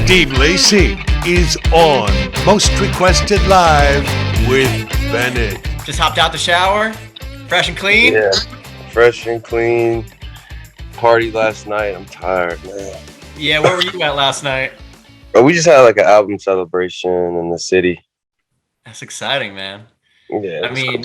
Steve Lacy is on Most Requested Live with Bennett. Just hopped out the shower, fresh and clean. Yeah, fresh and clean. Party last night. I'm tired, man. Yeah, where were you at last night? But we just had like an album celebration in the city. That's exciting, man. Yeah. I mean,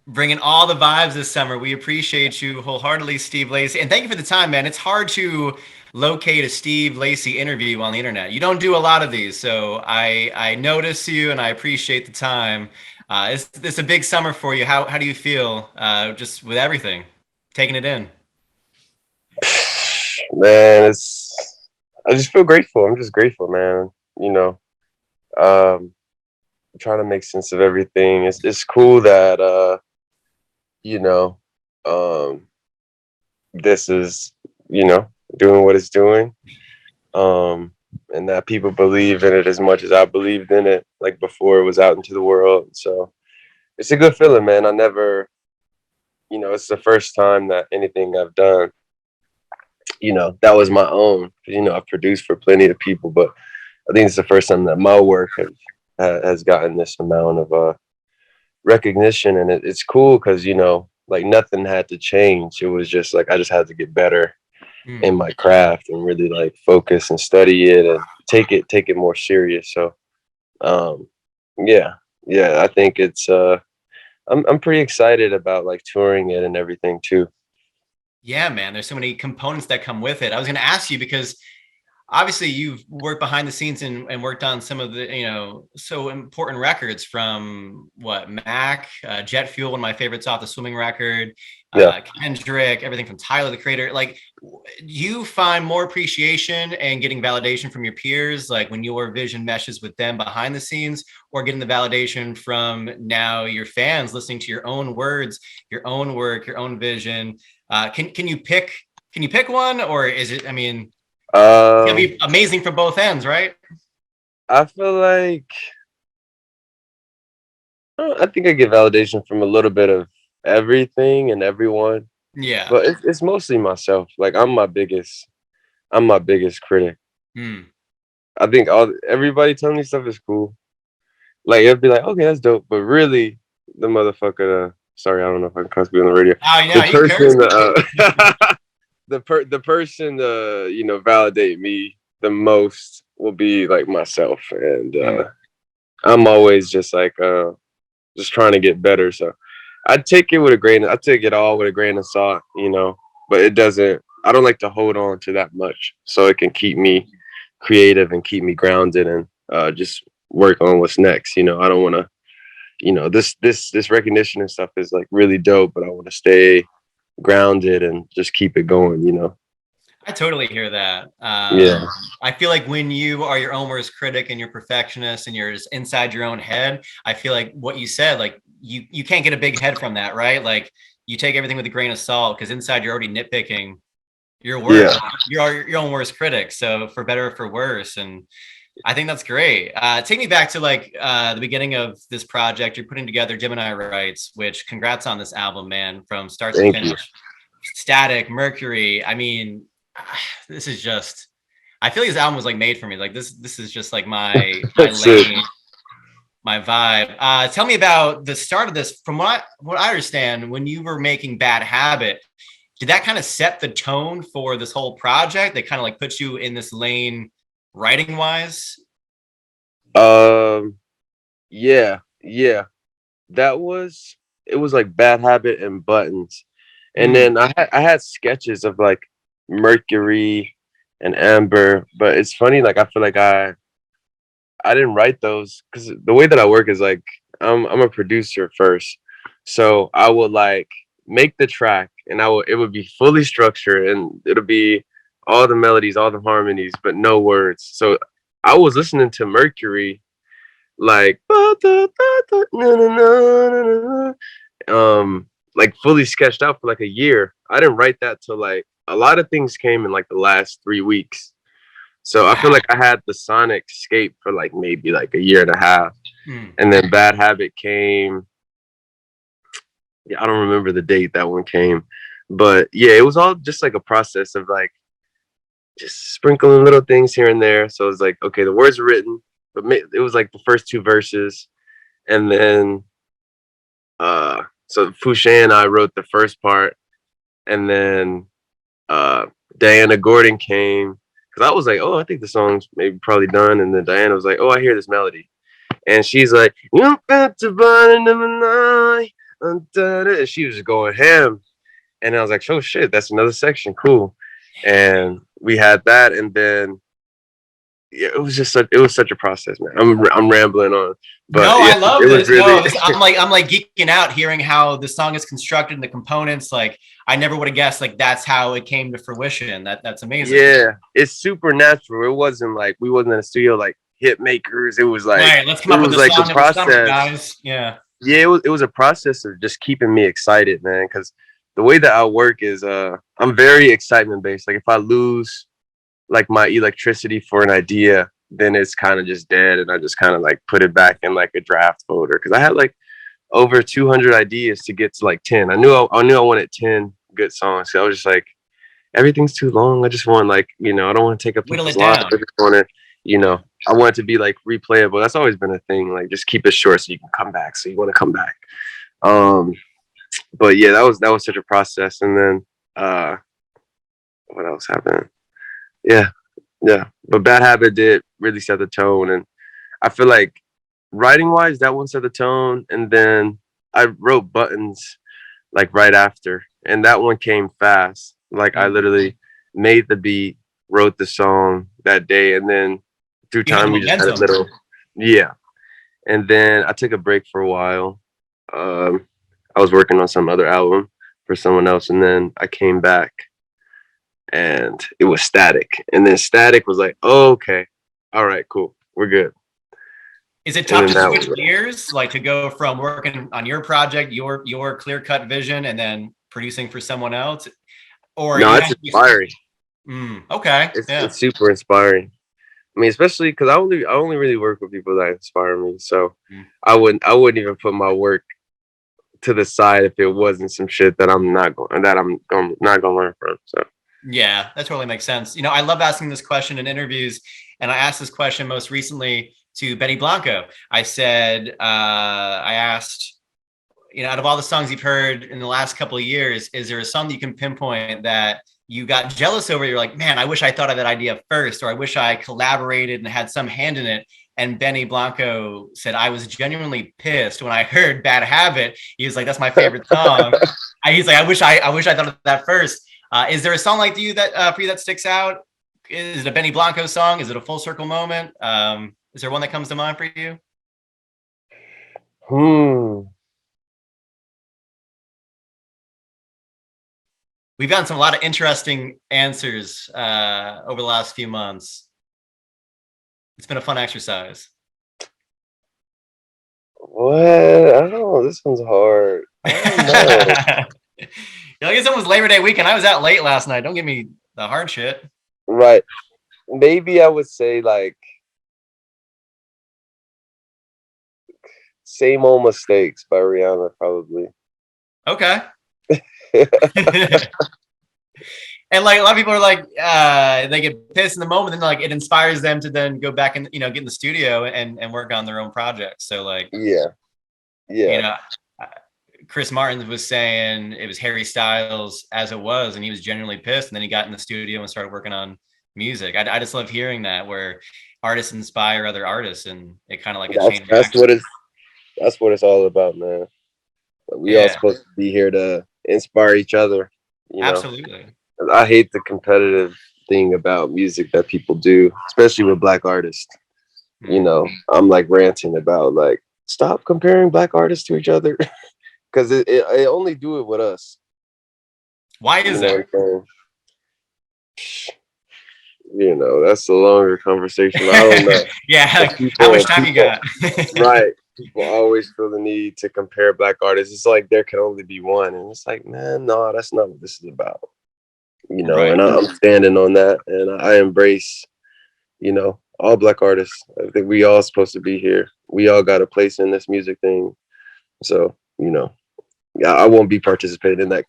bringing all the vibes this summer. We appreciate you wholeheartedly, Steve Lacy. And thank you for the time, man. It's hard to locate a Steve Lacy interview on the internet. You don't do a lot of these, so I notice you and I appreciate the time. It's a big summer for you. How do you feel just with everything, taking it in? Man, I just feel grateful. I'm just grateful, man. You know, trying to make sense of everything. It's cool that you know, um, this is, doing what it's doing. And that people believe in it as much as I believed in it, like before it was out into the world. So it's a good feeling, man. I never, it's the first time that anything I've done, that was my own. I've produced for plenty of people, but I think it's the first time that my work has gotten this amount of recognition. And it's cool because, like nothing had to change. It was just like I just had to get better in my craft and really like focus and study it and take it more serious. So yeah, I think it's I'm pretty excited about like touring it and everything too. Yeah, man, there's so many components that come with it. I was going to ask you because obviously you've worked behind the scenes and worked on some of the, so important records from Mac, Jet Fuel, one of my favorites off the Swimming record, Kendrick, everything from Tyler, the Creator. Like, you find more appreciation and getting validation from your peers, like when your vision meshes with them behind the scenes, or getting the validation from now your fans listening to your own words, your own work, your own vision. Can you pick one, or is it, it's gonna be amazing for both ends, right? I feel like I think I get validation from a little bit of everything and everyone. Yeah. But it's mostly myself. Like I'm my biggest critic. I think everybody telling me stuff is cool. Like it'd be like, okay, that's dope. But really, the motherfucker. Sorry, I don't know if I can cuss on the radio. Oh yeah, The person, the person, validate me the most will be like myself, and I'm always just like just trying to get better. So I take it all with a grain of salt, but it doesn't. I don't like to hold on to that much, so it can keep me creative and keep me grounded and just work on what's next. I don't want to. This recognition and stuff is like really dope, but I want to stay grounded and just keep it going. I totally hear that. Yeah. I feel like when you are your own worst critic and you're perfectionist and you're just inside your own head, I feel like what you said, like you can't get a big head from that, right? Like you take everything with a grain of salt because inside you're already nitpicking your work. Yeah. You're your own worst critic. So for better or for worse. And I think that's great. Take me back to the beginning of this project. You're putting together Gemini Rights, which congrats on this album, man, from start to finish. Static, Mercury. This is just, I feel like this album was like made for me. Like this is just like my lane, my vibe. Tell me about the start of this. From what I understand, when you were making Bad Habit, did that kind of set the tone for this whole project? They kind of like put you in this lane writing wise? Yeah. It was like Bad Habit and Buttons. And then I had sketches of like Mercury and Amber, but it's funny, like I feel like I didn't write those because the way that I work is like I'm a producer first. So I would like make the track and it would be fully structured and it'll be all the melodies, all the harmonies, but no words. So I was listening to Mercury like like fully sketched out for like a year. I didn't write that till like a lot of things came in like the last 3 weeks. So I feel like I had the sonic scape for like maybe like a year and a half. And then Bad Habit came. Yeah, I don't remember the date that one came. But yeah, it was all just like a process of like just sprinkling little things here and there. So it's like, okay, the words are written, but it was like the first two verses, and then so Fouché and I wrote the first part, and then Diana Gordon came because I was like, oh, I think the song's maybe probably done, and then Diana was like, oh, I hear this melody, and she's like, you got to burn in the night, and she was just going ham, and I was like, oh shit, that's another section, cool, and we had that, and then yeah, it was such a process, man. I'm rambling on, but No, yeah, I love it was this. really No, I'm like geeking out hearing how the song is constructed and the components. Like I never would have guessed like that's how it came to fruition. That's amazing. yeah, it's supernatural. It wasn't like we wasn't in a studio like hit makers. All right, let's come It up with was a like a song of the summer, process. guys. Yeah. Yeah, it was a process of just keeping me excited, man. Because the way that I work is I'm very excitement based. Like if I lose like my electricity for an idea, then it's kind of just dead, and I just kind of like put it back in like a draft folder. Because I had like over 200 ideas to get to like 10. I knew I wanted 10 good songs. So I was just like, everything's too long. I just want like, I don't want to take up Whittle it people's lives. down. I just want to, I want it to be like replayable. That's always been a thing. Like just keep it short so you can come back. So you want to come back. Um, but yeah, that was such a process. And then what else happened? Yeah, yeah. But Bad Habit did really set the tone, and I feel like writing wise, that one set the tone. And then I wrote Buttons like right after, and that one came fast. Like I literally made the beat, wrote the song that day, and then through You had the time we just had a momentum. little, yeah. And then I took a break for a while. I was working on some other album for someone else, and then I came back, and it was Static, and then Static was like, oh, okay, all right, cool, we're good. Is it And tough then to that switch was gears, like to go from working on your project, your clear cut vision, and then producing for someone else, or no, you it's have to be? inspiring. Okay, It's yeah, it's super inspiring. I mean, especially because I only really work with people that inspire me. So Mm. I wouldn't even put my work to the side if it wasn't some shit that I'm not gonna learn from. So Yeah, that totally makes sense. I love asking this question in interviews, and I asked this question most recently to Benny Blanco. I asked, out of all the songs you've heard in the last couple of years, is there a song that you can pinpoint that you got jealous over? You're like, man, I wish I thought of that idea first, or I wish I collaborated and had some hand in it. And Benny Blanco said, I was genuinely pissed when I heard Bad Habit. He was like, that's my favorite song. He's like, I wish I thought of that first. Is there a song like you that for you that sticks out? Is it a Benny Blanco song? Is it a full circle moment? Is there one that comes to mind for you? hmm. We've gotten a lot of interesting answers over the last few months. It's been a fun exercise. What? I don't know. This one's hard. I don't know. I guess it was Labor Day weekend. I was out late last night. Don't give me the hard shit. Right. Maybe I would say like Same Old Mistakes by Rihanna, probably. Okay. And like a lot of people are like, they get pissed in the moment, and like it inspires them to then go back and get in the studio and work on their own projects. So like, Yeah. you Yeah. know, Chris Martin was saying it was Harry Styles as it was, and he was genuinely pissed. And then he got in the studio and started working on music. I just love hearing that, where artists inspire other artists, and it kind of like a chain That's reaction. that's what it's all about, man. We all Yeah, supposed to be here to inspire each other, you know. absolutely. I hate the competitive thing about music that people do, especially with black artists. I'm like ranting about like stop comparing black artists to each other because it only do it with us. Why You is know that? what I'm saying? That's a longer conversation. I don't know. Yeah, But how much time you got? right. People always feel the need to compare black artists. It's like there can only be one. And it's like, man, no, that's not what this is about. Right. And I'm standing on that, and I embrace, all black artists. I think we all supposed to be here. We all got a place in this music thing. So, yeah, I won't be participating in that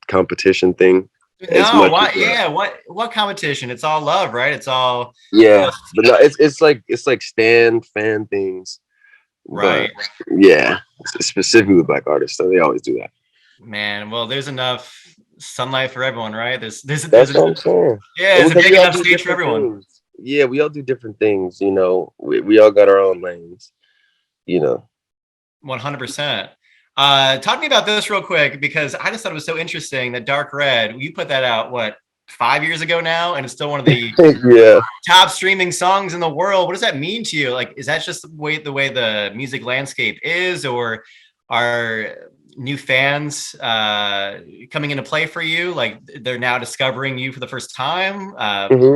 competition thing. as No, much what? as Yeah, what competition? It's all love, right? It's all yeah, but no, it's like stand fan things, but right. yeah, specifically with black artists, so they always do that. Man, well, there's enough sunlight for everyone, right? That's what I'm saying. Yeah, And there's a because big we all enough do stage for different everyone. things. Yeah, we all do different things. You know, we all got our own lanes. You know. 100%. Talk to me about this real quick because I just thought it was so interesting that Dark Red, you put that out, what, 5 years ago now, and it's still one of the Yeah. top streaming songs in the world. What does that mean to you? Like, is that just the way the music landscape is, or are new fans coming into play for you? Like, they're now discovering you for the first time. hmm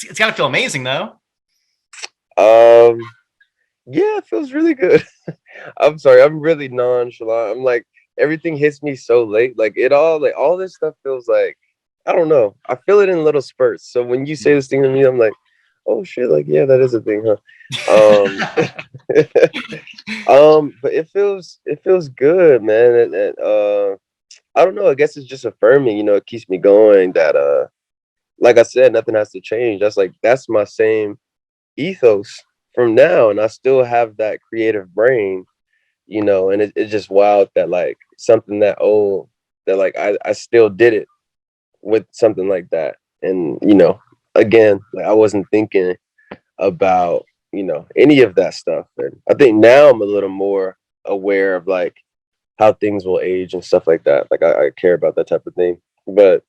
It's got to feel amazing, though. Um. Yeah, it feels really good. I'm sorry, I'm really nonchalant. I'm like everything hits me so late. Like all this stuff feels like I don't know. I feel it in little spurts. So when you say this thing to me, I'm like, oh shit, like yeah, that is a thing, huh? But it feels good, man. I don't know. I guess it's just affirming. You know, it keeps me going. That like I said, nothing has to change. That's my same ethos from now, and I still have that creative brain. You know, and it's just wild that like something that old that like I still did it with something like that. And you know, again, like I wasn't thinking about, you know, any of that stuff. And I think now I'm a little more aware of like how things will age and stuff like that. Like I care about that type of thing. But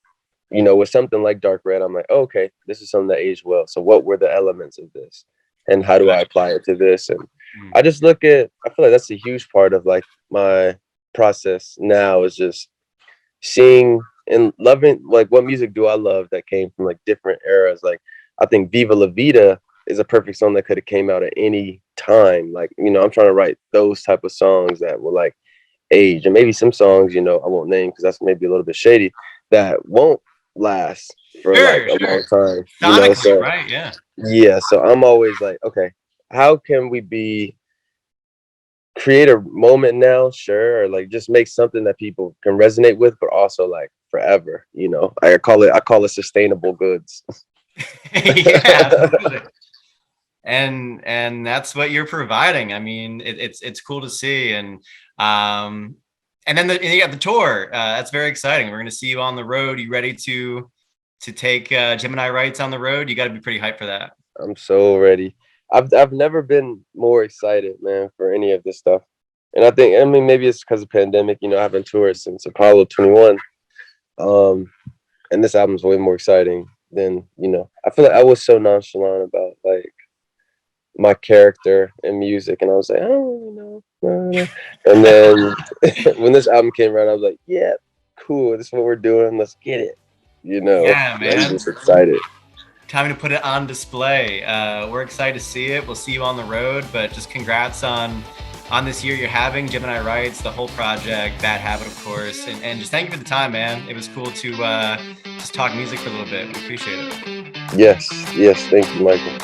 you know, with something like Dark Red, I'm like, oh, okay, this is something that aged well. So what were the elements of this? And how do I apply it to this? And I just I feel like that's a huge part of like my process now is just seeing and loving like what music do I love that came from like different eras. Like I think Viva La Vida is a perfect song that could have came out at any time. Like, you know, I'm trying to write those type of songs that will like age, and maybe some songs, you know, I won't name because that's maybe a little bit shady, that won't last for like Sure, a long sure. time, you know. Sonically, So right? Yeah. yeah, so I'm always like, okay, how can we be create a moment now, sure, or like just make something that people can resonate with, but also like forever, you know. I call it sustainable goods. Yeah, absolutely. And that's what you're providing. I mean, it's cool to see. Um and then you got the tour. That's very exciting. We're gonna see you on the road. You ready to take Gemini Rights on the road? You got to be pretty hyped for that. I'm so ready. I've never been more excited, man, for any of this stuff. And I mean, maybe it's because of pandemic. You know, I haven't toured since Apollo 21. And this album's way more exciting than, you know. I feel like I was so nonchalant about like my character and music, and I was like, I don't really know. And then when this album came around, I was like, yeah, cool. This is what we're doing. Let's get it. You know, Yeah, I'm man. just excited. Time to put it on display. We're excited to see it. We'll see you on the road, but just congrats on this year you're having, Gemini Rights, the whole project, Bad Habit, of course, and just thank you for the time, man. It was cool to just talk music for a little bit. We appreciate it. Yes, yes. Thank you, Michael.